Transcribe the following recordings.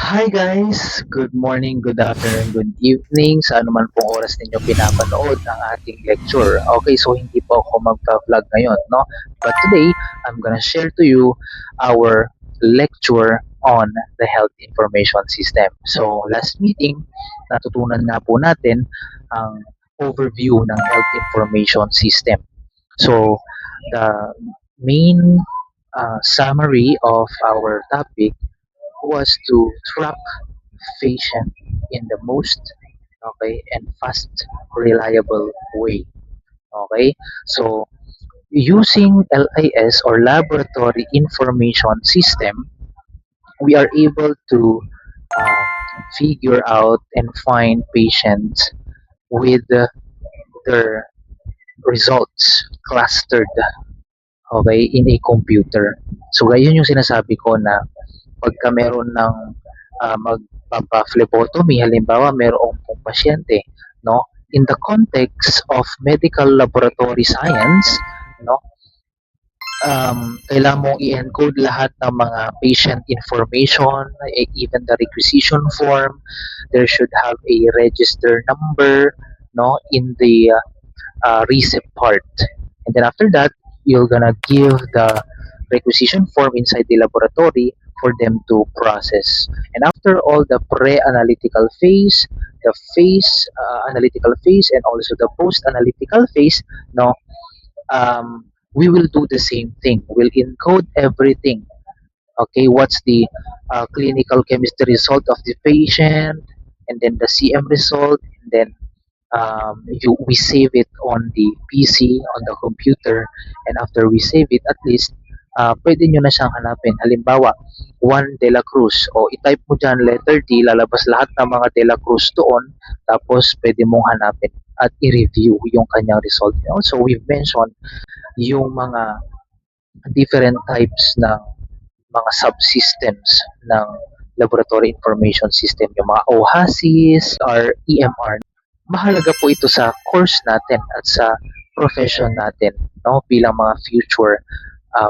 Hi guys! Good morning, good afternoon, good evening sa anuman pong oras ninyo pinapanood ang ating lecture. Okay, so hindi po ako magpa-vlog ngayon, no? But today, I'm gonna share to you our lecture on the health information system. So, last meeting, natutunan nga po natin ang overview ng health information system. So, the main summary of our topic was to track patient in the most and fast reliable way. Okay, so using LIS or laboratory information system, we are able to uh, figure out and find patients with their results clustered, okay, in a computer. So gayon yung sinasabi ko na pagka meron ng magpapa-phlebotomy, halimbawa mayroong pong pasyente, no? In the context of medical laboratory science, no? Kailangan mong i-encode lahat ng mga patient information, even the requisition form. There should have a register number, no, in the receipt part. And then after that, you're gonna give the requisition form inside the laboratory for them to process. And after all the pre-analytical phase, the phase analytical phase, and also the post-analytical phase, no, we will do the same thing. We'll encode everything. Okay, what's the clinical chemistry result of the patient, and then the CM result, and then we save it on the PC, on the computer, and after we save it, at least pwede nyo na siyang hanapin. Halimbawa, Juan de la Cruz, o i-type mo dyan letter D, lalabas lahat ng mga de la Cruz doon, tapos pwede mong hanapin at i-review yung kanyang result. Also, we've mentioned yung mga different types ng mga subsystems ng laboratory information system, yung mga OHASIS or EMR. Mahalaga po ito sa course natin at sa profession natin, no, bilang mga future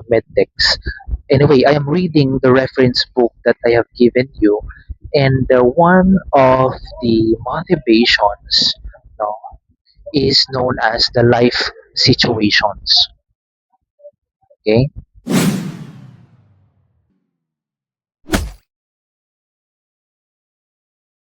medtechs. Anyway, I am reading the reference book that I have given you, and one of the motivations, no, is known as the life situations. Okay?